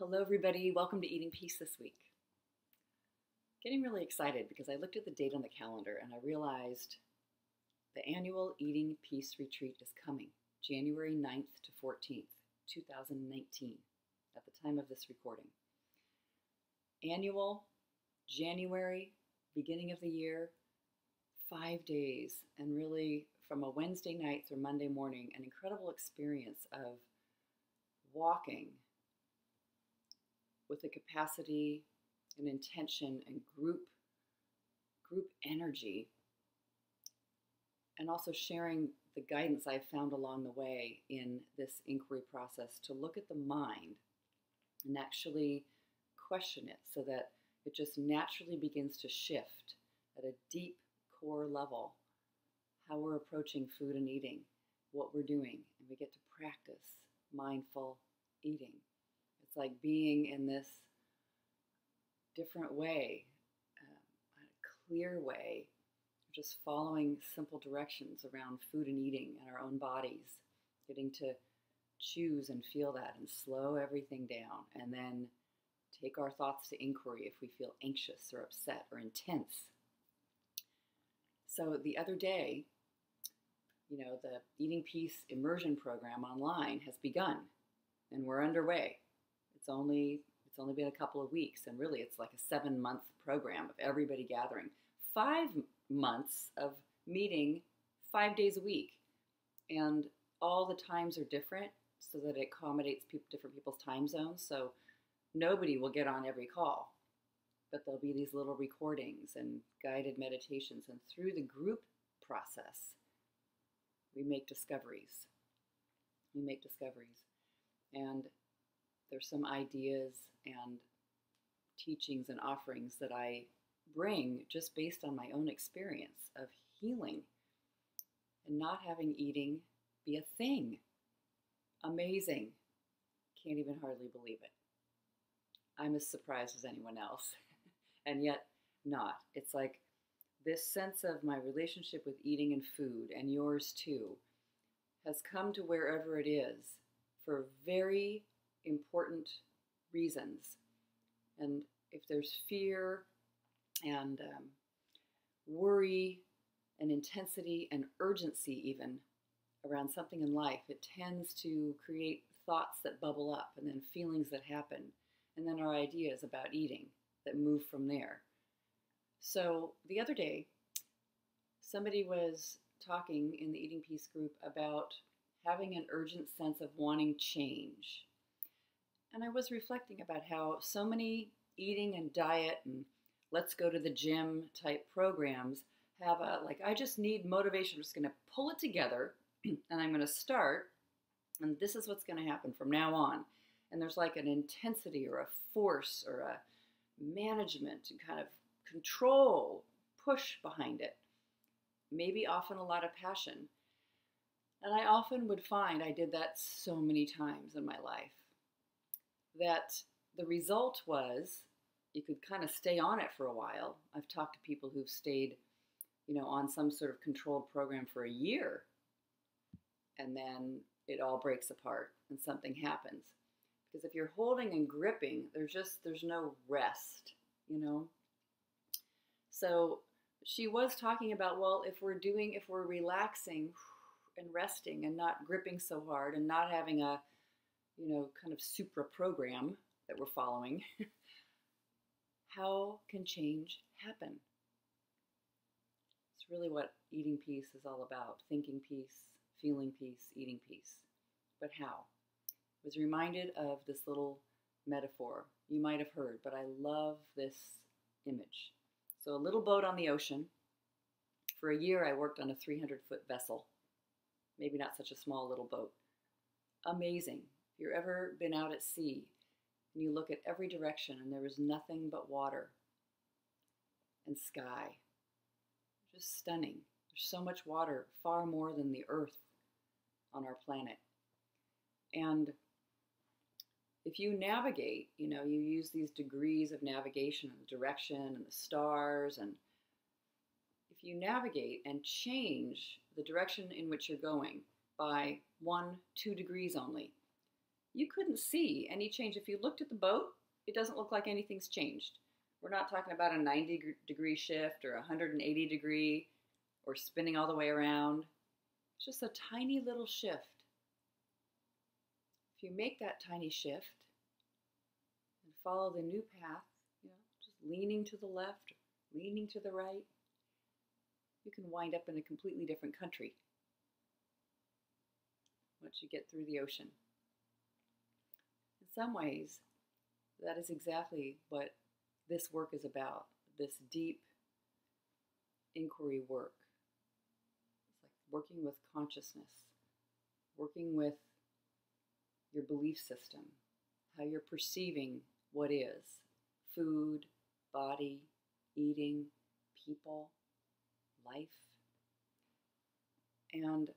Well, hello everybody. Welcome to Eating Peace this week. Getting really excited because I looked at the date on the calendar and I realized the annual Eating Peace retreat is coming, January 9th to 14th, 2019, at the time of this recording. Annual, January, beginning of the year, 5 days, and really from a Wednesday night through Monday morning, an incredible experience of walking with the capacity and intention and group energy, and also sharing the guidance I've found along the way in this inquiry process to look at the mind and actually question it so that it just naturally begins to shift at a deep core level how we're approaching food and eating, what we're doing, and we get to practice mindful eating. It's like being in this different way, a clear way, just following simple directions around food and eating and our own bodies, getting to choose and feel that and slow everything down, and then take our thoughts to inquiry if we feel anxious or upset or intense. So the other day, the Eating Peace immersion program online has begun, and we're underway. It's only been a couple of weeks, and really it's like a 7-month program of everybody gathering. 5 months of meeting 5 days a week, and all the times are different so that it accommodates different people's time zones. So nobody will get on every call, but there'll be these little recordings and guided meditations, and through the group process, we make discoveries. And there's some ideas and teachings and offerings that I bring just based on my own experience of healing and not having eating be a thing. Amazing. Can't even hardly believe it. I'm as surprised as anyone else, and yet not. It's like this sense of my relationship with eating and food, and yours too, has come to wherever it is for very important reasons. And if there's fear and worry and intensity and urgency even around something in life, it tends to create thoughts that bubble up, and then feelings that happen, and then our ideas about eating that move from there. So the other day, somebody was talking in the Eating Peace group about having an urgent sense of wanting change. And I was reflecting about how so many eating and diet and let's go to the gym type programs have I just need motivation. I'm just going to pull it together and I'm going to start, and this is what's going to happen from now on. And there's like an intensity or a force or a management and kind of control, push behind it. Maybe often a lot of passion. And I often would find, I did that so many times in my life, that the result was you could kind of stay on it for a while. I've talked to people who've stayed, on some sort of controlled program for a year, and then it all breaks apart and something happens. Because if you're holding and gripping, there's no rest, So she was talking about, well, if we're relaxing and resting and not gripping so hard and not having a, kind of supra program that we're following, how can change happen? It's really what eating peace is all about. Thinking peace, feeling peace, eating peace. But how? I was reminded of this little metaphor you might have heard, but I love this image. So a little boat on the ocean. For a year, I worked on a 300-foot vessel. Maybe not such a small little boat. Amazing. If you've ever been out at sea and you look at every direction and there is nothing but water and sky. Just stunning. There's so much water, far more than the earth on our planet. And if you navigate, you use these degrees of navigation and the direction and the stars, and if you navigate and change the direction in which you're going by 1-2 degrees only, you couldn't see any change. If you looked at the boat, it doesn't look like anything's changed. We're not talking about a 90-degree shift or a 180 degree or spinning all the way around. It's just a tiny little shift. If you make that tiny shift and follow the new path, just leaning to the left, leaning to the right, you can wind up in a completely different country once you get through the ocean. In some ways, that is exactly what this work is about, this deep inquiry work. It's like working with consciousness, working with your belief system, how you're perceiving what is, food, body, eating, people, life. And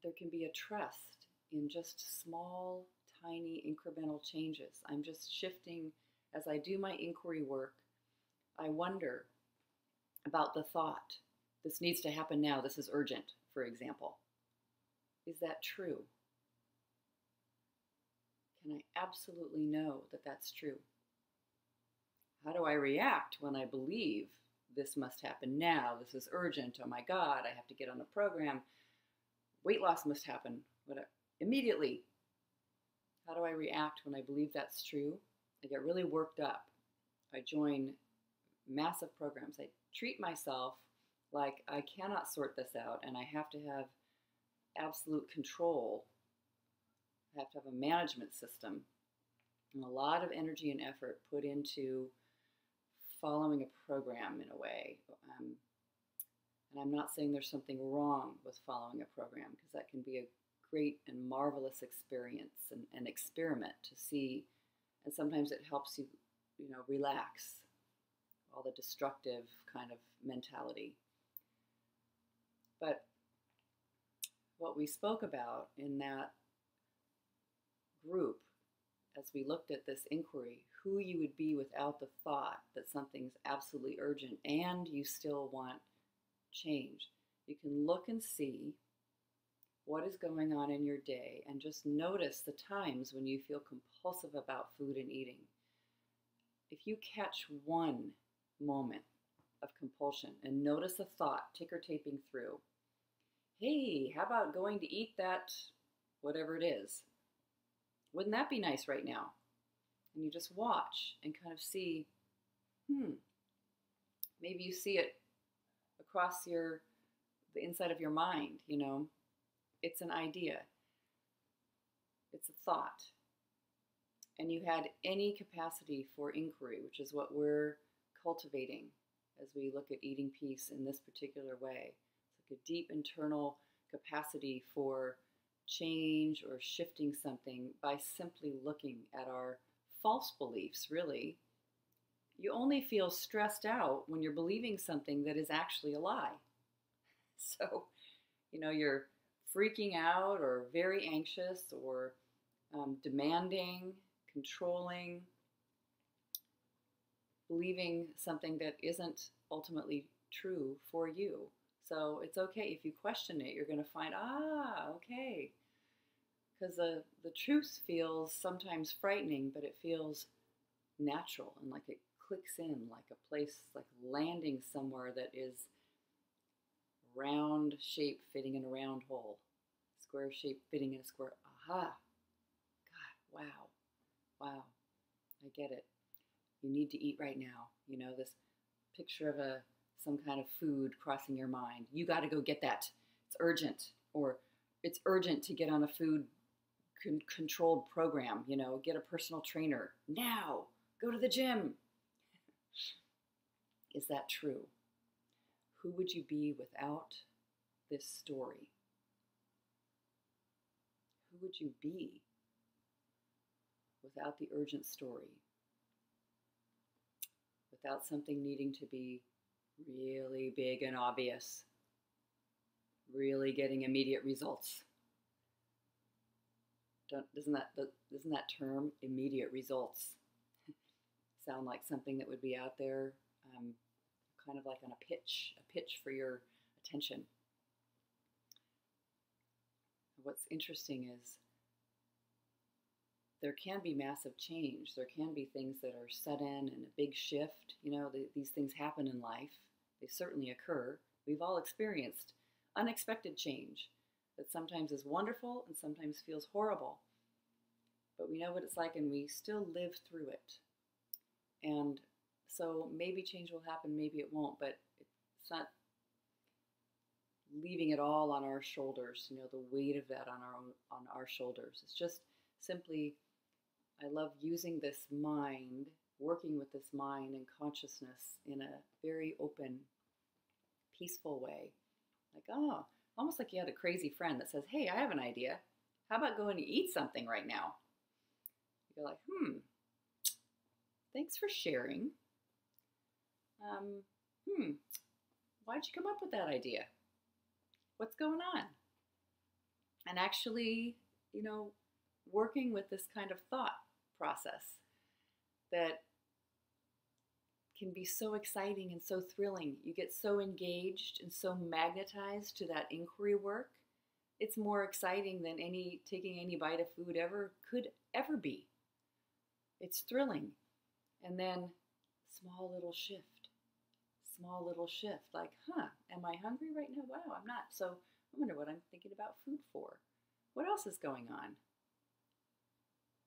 there can be a trust in just small, tiny, incremental changes. I'm just shifting. As I do my inquiry work, I wonder about the thought, this needs to happen now, this is urgent, for example. Is that true? Can I absolutely know that that's true? How do I react when I believe this must happen now, this is urgent, oh my God, I have to get on a program, weight loss must happen, immediately? How do I react when I believe that's true? I get really worked up. I join massive programs. I treat myself like I cannot sort this out and I have to have absolute control. I have to have a management system and a lot of energy and effort put into following a program in a way. And I'm not saying there's something wrong with following a program, because that can be a great and marvelous experience and an experiment to see. And sometimes it helps you, relax all the destructive kind of mentality. But what we spoke about in that group, as we looked at this inquiry, who you would be without the thought that something's absolutely urgent and you still want change. You can look and see what is going on in your day and just notice the times when you feel compulsive about food and eating. If you catch one moment of compulsion and notice a thought ticker taping through, hey, how about going to eat that whatever it is? Wouldn't that be nice right now? And you just watch and kind of see, maybe you see it across the inside of your mind, It's an idea. It's a thought. And you had any capacity for inquiry, which is what we're cultivating as we look at eating peace in this particular way. It's like a deep internal capacity for change or shifting something by simply looking at our false beliefs, really. You only feel stressed out when you're believing something that is actually a lie. So, you're freaking out or very anxious or demanding, controlling, believing something that isn't ultimately true for you. So it's okay if you question it. You're going to find, okay. Because the truth feels sometimes frightening, but it feels natural and like it clicks in, like a place, like landing somewhere that is round shape fitting in a round hole, square shape fitting in a square. Aha! God, wow, I get it. You need to eat right now. This picture of some kind of food crossing your mind. You got to go get that. It's urgent, or it's urgent to get on a food controlled program. Get a personal trainer now. Go to the gym. Is that true? Who would you be without this story? Who would you be without the urgent story? Without something needing to be really big and obvious, really getting immediate results. Doesn't that term, immediate results, sound like something that would be out there, kind of like on a pitch for your attention? What's interesting is there can be massive change. There can be things that are sudden and a big shift. You know, these things happen in life. They certainly occur. We've all experienced unexpected change that sometimes is wonderful and sometimes feels horrible. But we know what it's like and we still live through it. And so maybe change will happen, maybe it won't, but it's not leaving it all on our shoulders, you know, the weight of that on our shoulders. It's just simply, I love using this mind, working with this mind and consciousness in a very open, peaceful way. Like, oh, almost like you had a crazy friend that says, hey, I have an idea. How about going to eat something right now? You're like, thanks for sharing. Why'd you come up with that idea? What's going on? And actually, you know, working with this kind of thought process that can be so exciting and so thrilling. You get so engaged and so magnetized to that inquiry work. It's more exciting than taking any bite of food could ever be. It's thrilling. And then small little shift, like, am I hungry right now? Wow, I'm not. So I wonder what I'm thinking about food for. What else is going on?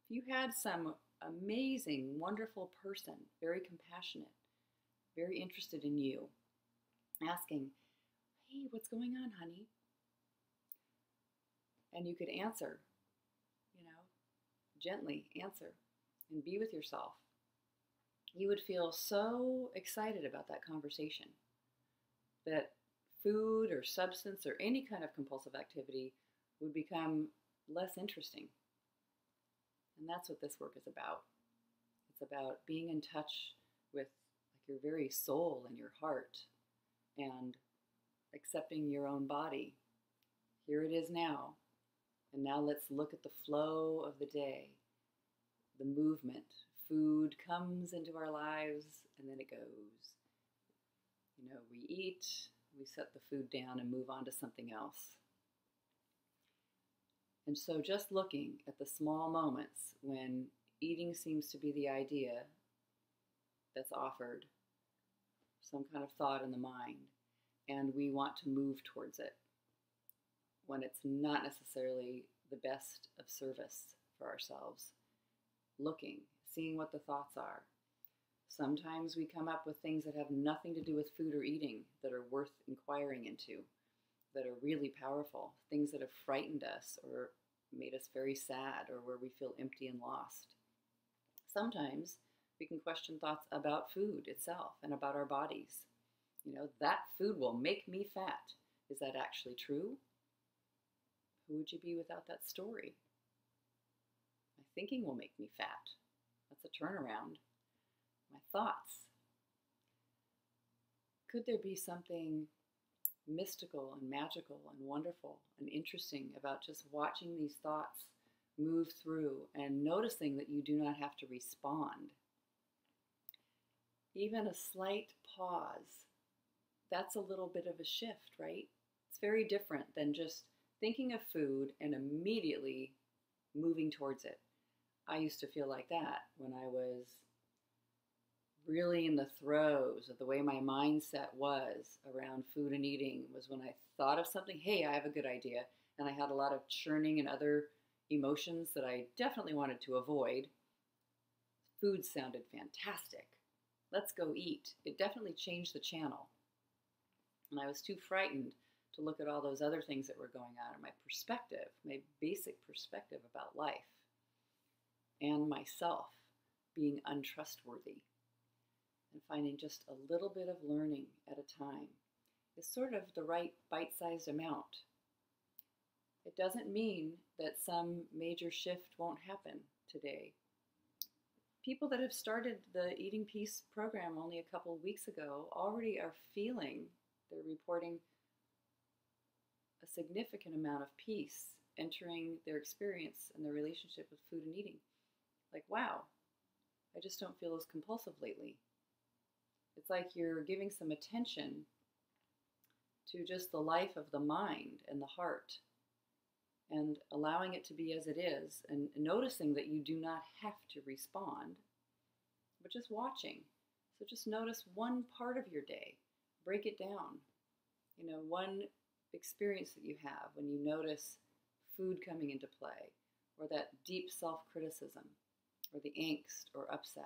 If you had some amazing, wonderful person, very compassionate, very interested in you, asking, hey, what's going on, honey? And you could answer, you know, gently answer and be with yourself. You would feel so excited about that conversation that food or substance or any kind of compulsive activity would become less interesting. And that's what this work is about. It's about being in touch with your very soul and your heart and accepting your own body. Here it is now. And now let's look at the flow of the day, the movement. Food comes into our lives and then it goes. You know, we eat, we set the food down and move on to something else. And so just looking at the small moments when eating seems to be the idea that's offered, some kind of thought in the mind, and we want to move towards it when it's not necessarily the best of service for ourselves. Looking, seeing what the thoughts are. Sometimes we come up with things that have nothing to do with food or eating that are worth inquiring into, that are really powerful, things that have frightened us or made us very sad or where we feel empty and lost. Sometimes we can question thoughts about food itself and about our bodies. You know, that food will make me fat. Is that actually true? Who would you be without that story? My thinking will make me fat. That's a turnaround. My thoughts. Could there be something mystical and magical and wonderful and interesting about just watching these thoughts move through and noticing that you do not have to respond? Even a slight pause, that's a little bit of a shift, right? It's very different than just thinking of food and immediately moving towards it. I used to feel like that when I was really in the throes of the way my mindset was around food and eating, was when I thought of something, hey, I have a good idea, and I had a lot of churning and other emotions that I definitely wanted to avoid. Food sounded fantastic. Let's go eat. It definitely changed the channel. And I was too frightened to look at all those other things that were going on, and my perspective, my basic perspective about life and myself being untrustworthy, and finding just a little bit of learning at a time is sort of the right bite-sized amount. It doesn't mean that some major shift won't happen today. People that have started the Eating Peace program only a couple of weeks ago already are feeling, they're reporting a significant amount of peace entering their experience and their relationship with food and eating. Like, wow, I just don't feel as compulsive lately. It's like you're giving some attention to just the life of the mind and the heart and allowing it to be as it is, and noticing that you do not have to respond, but just watching. So just notice one part of your day, break it down. One experience that you have when you notice food coming into play, or that deep self-criticism, or the angst or upset.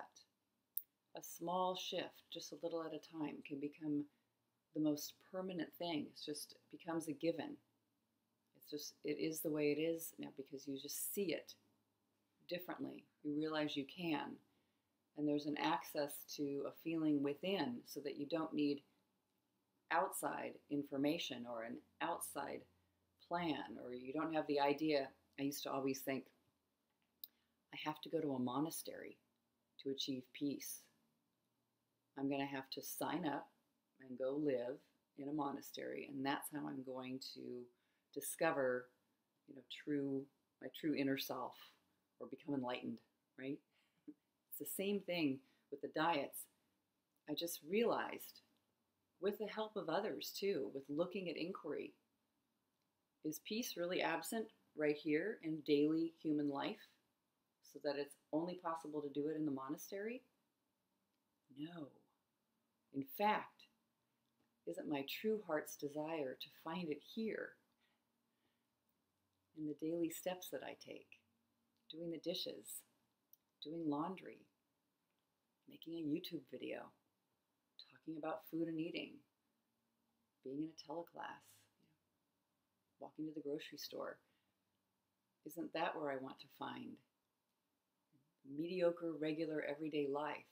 A small shift, just a little at a time, can become the most permanent thing. It becomes a given. It is the way it is now because you just see it differently. You realize you can. And there's an access to a feeling within so that you don't need outside information or an outside plan, or you don't have the idea. I used to always think, I have to go to a monastery to achieve peace. I'm going to have to sign up and go live in a monastery, and that's how I'm going to discover, my true inner self, or become enlightened, right? It's the same thing with the diets. I just realized, with the help of others too, with looking at inquiry, is peace really absent right here in daily human life, so that it's only possible to do it in the monastery? No. In fact, isn't my true heart's desire to find it here in the daily steps that I take, doing the dishes, doing laundry, making a YouTube video, talking about food and eating, being in a teleclass, walking to the grocery store. Isn't that where I want to find mediocre, regular, everyday life?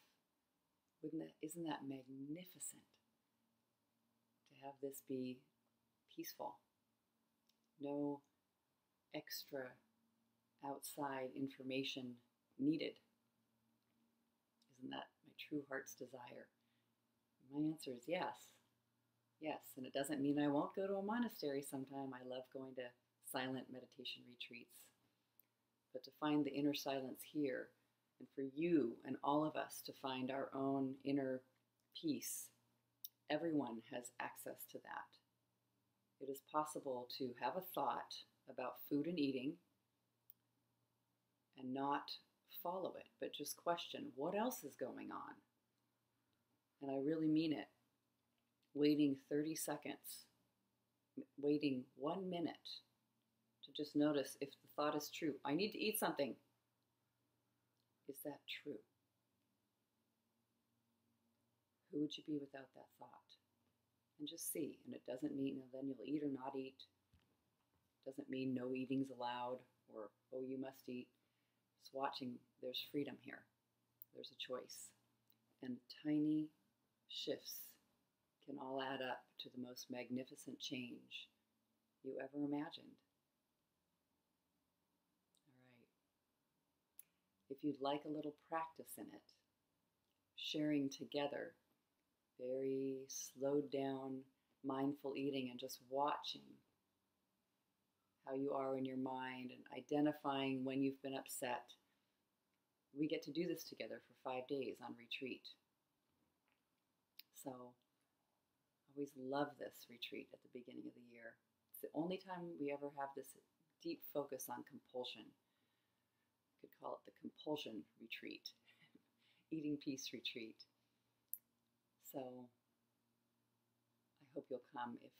Isn't that magnificent to have this be peaceful? No extra outside information needed. Isn't that my true heart's desire? My answer is yes. Yes, and it doesn't mean I won't go to a monastery sometime. I love going to silent meditation retreats. But to find the inner silence here, and for you and all of us to find our own inner peace, everyone has access to that. It is possible to have a thought about food and eating and not follow it, but just question, what else is going on? And I really mean it. Waiting 30 seconds, waiting 1 minute to just notice if the thought is true. I need to eat something. Is that true? Who would you be without that thought? And just see. And it doesn't mean then you'll eat or not eat. It doesn't mean no eating's allowed, or oh, you must eat. Just watching, there's freedom here. There's a choice. And tiny shifts can all add up to the most magnificent change you ever imagined. All right. If you'd like a little practice in it, sharing together, very slowed down, mindful eating, and just watching how you are in your mind and identifying when you've been upset. We get to do this together for 5 days on retreat. So I always love this retreat at the beginning of the year. It's the only time we ever have this deep focus on compulsion. You could call it the compulsion retreat, eating peace retreat. So I hope you'll come if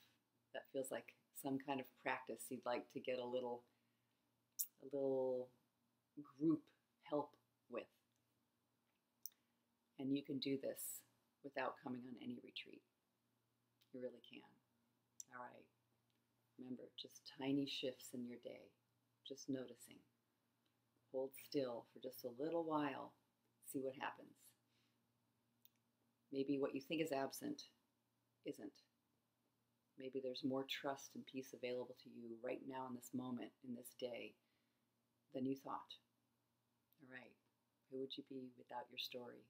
that feels like some kind of practice you'd like to get a little group help with. And you can do this without coming on any retreat. You really can. All right. Remember, just tiny shifts in your day. Just noticing. Hold still for just a little while. See what happens. Maybe what you think is absent isn't. Maybe there's more trust and peace available to you right now in this moment, in this day, than you thought. All right. Who would you be without your story?